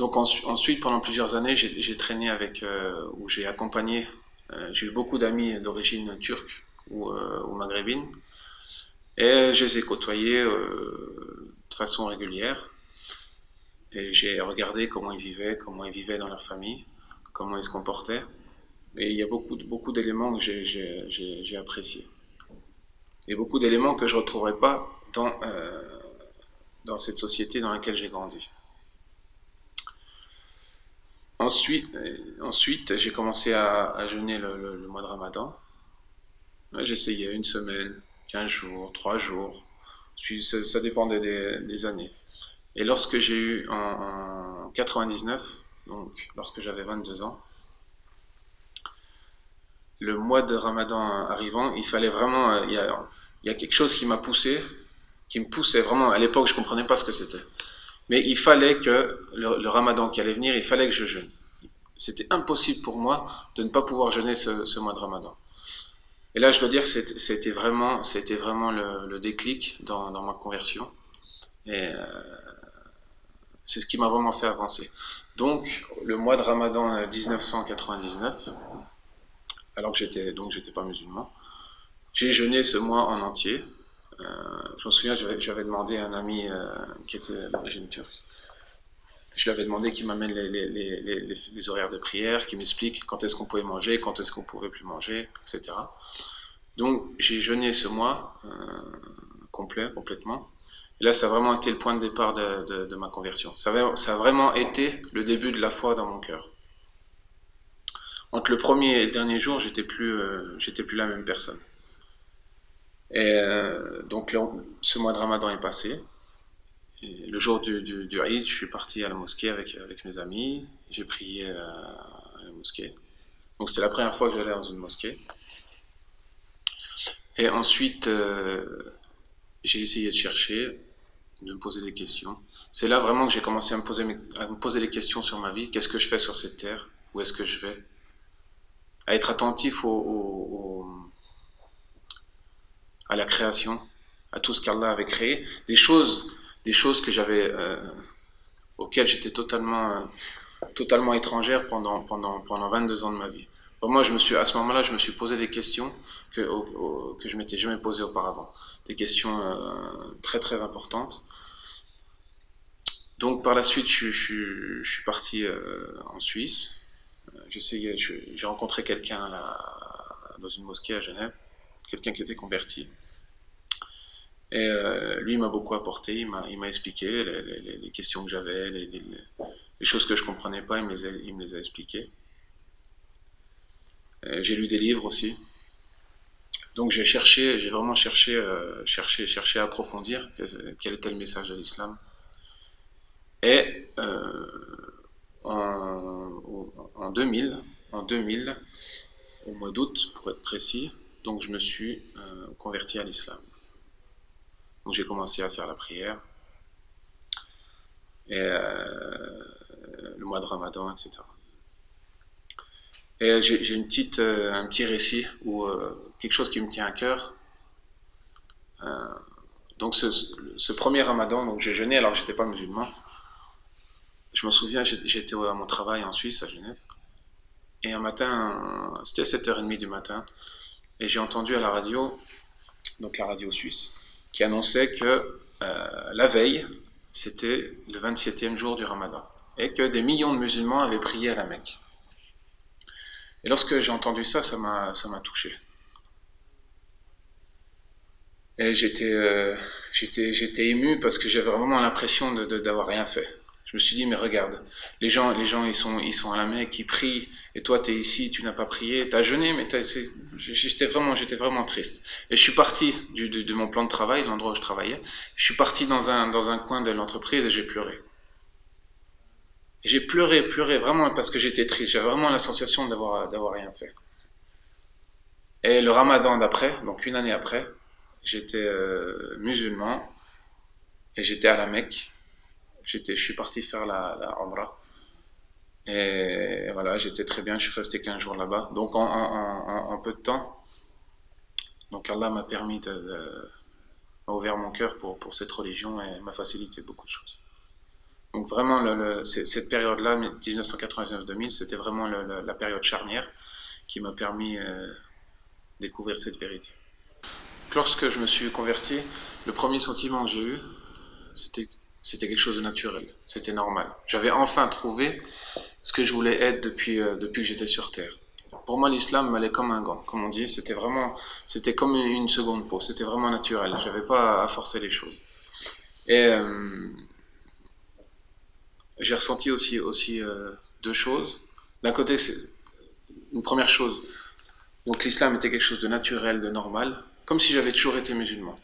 Donc ensuite, pendant plusieurs années, j'ai traîné avec, ou j'ai accompagné, j'ai eu beaucoup d'amis d'origine turque ou maghrébine, et je les ai côtoyés de façon régulière, et j'ai regardé comment ils vivaient dans leur famille, comment ils se comportaient, et il y a beaucoup d'éléments que j'ai appréciés, et beaucoup d'éléments que je ne retrouverai pas dans cette société dans laquelle j'ai grandi. Ensuite j'ai commencé à jeûner le mois de Ramadan. Ouais, j'essayais une semaine, 15 jours, 3 jours. Ça dépendait des années. Et lorsque j'ai eu en 99, donc lorsque j'avais 22 ans, le mois de Ramadan arrivant, il fallait vraiment. Il y a quelque chose qui me poussait vraiment. À l'époque, je ne comprenais pas ce que c'était. Mais il fallait que le Ramadan qui allait venir, il fallait que je jeûne. C'était impossible pour moi de ne pas pouvoir jeûner ce mois de Ramadan. Et là, je dois dire que c'était vraiment le déclic dans ma conversion. Et c'est ce qui m'a vraiment fait avancer. Donc, le mois de Ramadan 1999, alors que j'étais pas musulman, j'ai jeûné ce mois en entier. Je me souviens, j'avais demandé à un ami qui était d'origine turque. Je lui avais demandé qu'il m'amène les horaires de prière, qu'il m'explique quand est-ce qu'on pouvait manger, quand est-ce qu'on pouvait plus manger, etc. Donc j'ai jeûné ce mois complètement. Et là, ça a vraiment été le point de départ de ma conversion. Ça a vraiment été le début de la foi dans mon cœur. Entre le premier et le dernier jour, j'étais plus la même personne. Et donc là, ce mois de Ramadan est passé. Et le jour du Eid, je suis parti à la mosquée avec mes amis. J'ai prié à la mosquée. Donc c'était la première fois que j'allais dans une mosquée. Et ensuite, j'ai essayé de chercher, de me poser des questions. C'est là vraiment que j'ai commencé à me poser des questions sur ma vie. Qu'est-ce que je fais sur cette terre? Où est-ce que je vais? À être attentif à la création, à tout ce qu'Allah avait créé. Des choses que auxquelles j'étais totalement étrangère pendant 22 ans de ma vie. Moi, à ce moment-là, je me suis posé des questions que je m'étais jamais posées auparavant. Des questions très importantes. Donc par la suite, je suis parti en Suisse. J'ai rencontré quelqu'un dans une mosquée à Genève, quelqu'un qui était converti. Et lui, il m'a beaucoup apporté, il m'a expliqué les questions que j'avais, les choses que je comprenais pas, il me les a expliquées. J'ai lu des livres aussi. Donc j'ai vraiment cherché à approfondir quel était le message de l'islam. Et en 2000, en 2000, au mois d'août pour être précis, donc je me suis converti à l'islam. Donc j'ai commencé à faire la prière et le mois de Ramadan, etc. Et j'ai un petit récit ou quelque chose qui me tient à cœur. Donc ce premier Ramadan, donc j'ai jeûné alors que j'étais pas musulman. Je me souviens, j'étais à mon travail en Suisse, à Genève. Et un matin, c'était 7h30 du matin, et j'ai entendu à la radio, donc la radio suisse, qui annonçait que la veille, c'était le 27e jour du Ramadan, et que des millions de musulmans avaient prié à la Mecque. Et lorsque j'ai entendu ça, ça m'a touché. Et j'étais ému parce que j'avais vraiment l'impression d'avoir rien fait. Je me suis dit, mais regarde, ils sont à la Mecque, ils prient, et toi, tu es ici, tu n'as pas prié, tu as jeûné, mais j'étais vraiment triste. Et je suis parti de mon plan de travail, l'endroit où je travaillais, je suis parti dans un coin de l'entreprise et j'ai pleuré. Et j'ai pleuré vraiment parce que j'étais triste, j'avais vraiment la sensation d'avoir rien fait. Et le ramadan d'après, donc une année après, j'étais musulman et j'étais à la Mecque. Je suis parti faire la Umrah. Et voilà, j'étais très bien, je suis resté 15 jours là-bas. Donc en peu de temps, donc Allah m'a m'a ouvert mon cœur pour cette religion et m'a facilité beaucoup de choses. Donc vraiment, cette période-là, 1999-2000, c'était vraiment la période charnière qui m'a permis de découvrir cette vérité. Lorsque je me suis converti, le premier sentiment que j'ai eu, c'était c'était quelque chose de naturel, c'était normal. J'avais enfin trouvé ce que je voulais être depuis que j'étais sur Terre. Pour moi, l'islam m'allait comme un gant, comme on dit. C'était vraiment, c'était comme une seconde peau. C'était vraiment naturel. J'avais pas à forcer les choses. Et j'ai ressenti aussi deux choses. D'un côté, c'est une première chose. Donc l'islam était quelque chose de naturel, de normal, comme si j'avais toujours été musulman.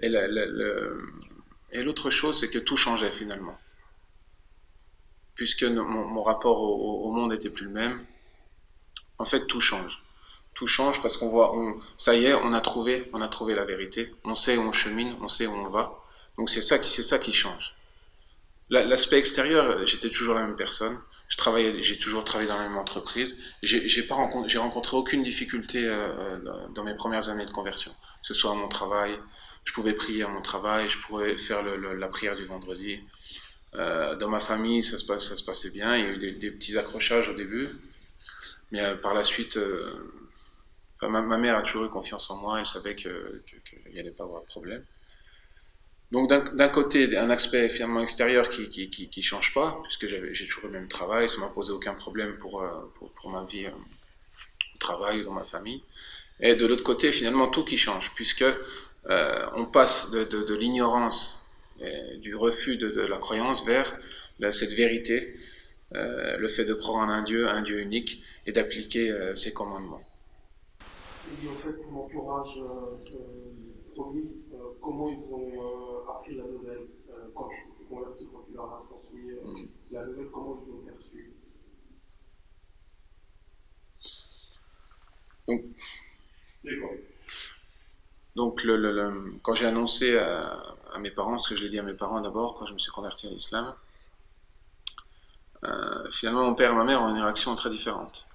Et l'autre chose, c'est que tout changeait finalement. Puisque mon rapport au monde n'était plus le même, en fait, tout change. Tout change parce qu'on voit, ça y est, on a trouvé la vérité. On sait où on chemine, on sait où on va. Donc c'est ça qui change. L'aspect extérieur, j'étais toujours la même personne. J'ai toujours travaillé dans la même entreprise. J'ai rencontré aucune difficulté dans mes premières années de conversion. Que ce soit à mon travail, je pouvais prier à mon travail, je pouvais faire la prière du vendredi. Dans ma famille, ça se passait bien. Il y a eu des petits accrochages au début, mais par la suite, enfin, ma mère a toujours eu confiance en moi. Elle savait qu'il n'y allait pas avoir de problème. Donc d'un côté, un aspect finalement extérieur qui change pas, puisque j'ai toujours le même travail, ça m'a posé aucun problème pour ma vie au travail ou dans ma famille. Et de l'autre côté, finalement, tout qui change, puisque on passe de l'ignorance, du refus de la croyance vers cette vérité, le fait de croire en un Dieu unique, et d'appliquer ses commandements. Et en fait, ton entourage promis, comment ils ont appris la nouvelle quand tu t'es converti, quand tu leur as transmis la nouvelle, comment ils l'ont perçue? Donc, D'accord. donc quand j'ai annoncé à mes parents, ce que je l'ai dit à mes parents d'abord, quand je me suis converti à l'islam, finalement mon père et ma mère ont une réaction très différente.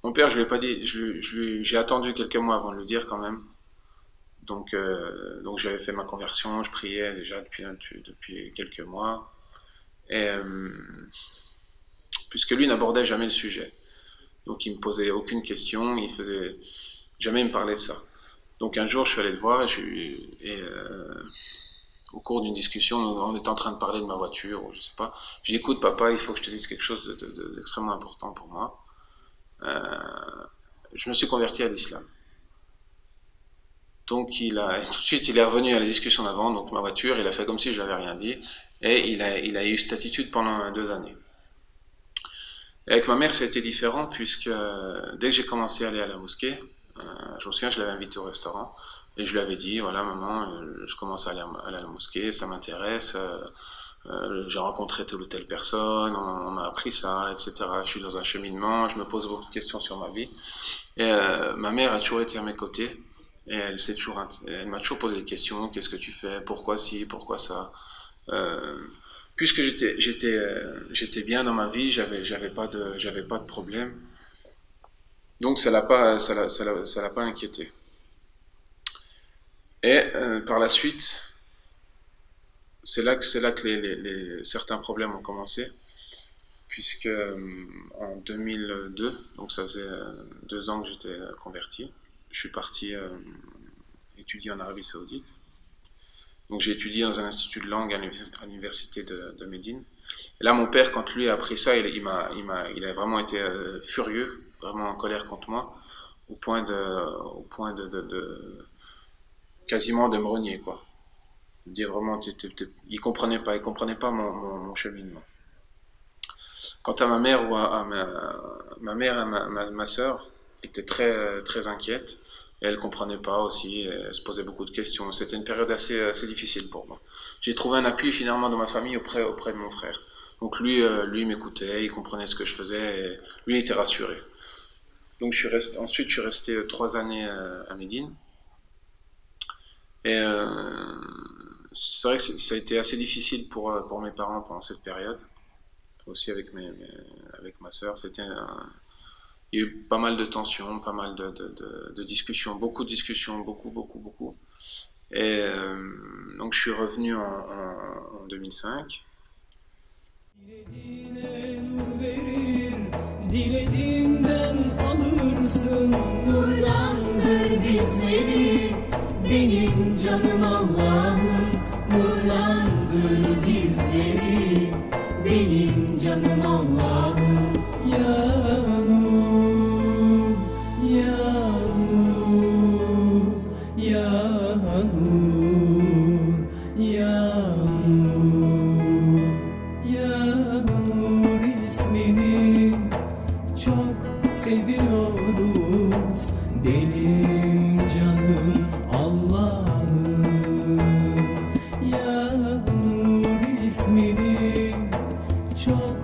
Mon père, je lui ai pas dit, j'ai attendu quelques mois avant de le dire quand même. Donc j'avais fait ma conversion, je priais déjà depuis quelques mois. Et puisque lui n'abordait jamais le sujet. Donc il me posait aucune question, jamais il me parlait de ça. Donc un jour je suis allé le voir au cours d'une discussion, on était en train de parler de ma voiture, ou je sais pas. Je dis écoute papa, il faut que je te dise quelque chose d'extrêmement important pour moi. Je me suis converti à l'islam. Donc tout de suite il est revenu à la discussion d'avant, donc ma voiture, il a fait comme si je n'avais rien dit, et il a eu cette attitude pendant 2 années. Et avec ma mère, ça a été différent, puisque dès que j'ai commencé à aller à la mosquée, je me souviens, je l'avais invitée au restaurant, et je lui avais dit, voilà maman, je commence à aller à la mosquée, ça m'intéresse, j'ai rencontré telle ou telle personne, on m'a appris ça, etc. Je suis dans un cheminement, je me pose beaucoup de questions sur ma vie. Et ma mère a toujours été à mes côtés, et elle m'a toujours posé des questions, qu'est-ce que tu fais, pourquoi ci, pourquoi ça. Euh, Puisque j'étais bien dans ma vie, j'avais pas de problème. Donc ça l'a pas inquiété. Et par la suite, c'est là que certains problèmes ont commencé, puisque en 2002, donc ça faisait 2 ans que j'étais converti, je suis parti étudier en Arabie Saoudite. Donc j'ai étudié dans un institut de langue à l'université de Médine. Et là, mon père, quand lui a appris ça, il a vraiment été furieux, vraiment en colère contre moi, au point quasiment de me renier, quoi. Il dit vraiment, il comprenait pas mon cheminement. Quant à ma mère ou à ma mère et ma sœur étaient très inquiètes. Et elles ne comprenaient pas aussi, elles se posaient beaucoup de questions. C'était une période assez difficile pour moi. J'ai trouvé un appui finalement dans ma famille auprès de mon frère. Donc lui m'écoutait, il comprenait ce que je faisais, et lui était rassuré. Donc ensuite je suis resté 3 années à Médine. Et c'est vrai que ça a été assez difficile pour mes parents pendant cette période. Aussi avec ma sœur, il y a eu pas mal de tensions, pas mal de discussions, beaucoup de discussions, beaucoup. Et donc je suis revenu en 2005. Dilediğine nur verir, dilediğinden alırsın. Nurlandır bizleri, benim canım Allah'ım. Nurlandır bizleri, benim canım Allah'ım. Ya Nur, Ya Nur, Ya Nur, Ya Nur. Ya Nur ismini çok seviyoruz, benim canım Allah'ım. Ya Nur ismini çok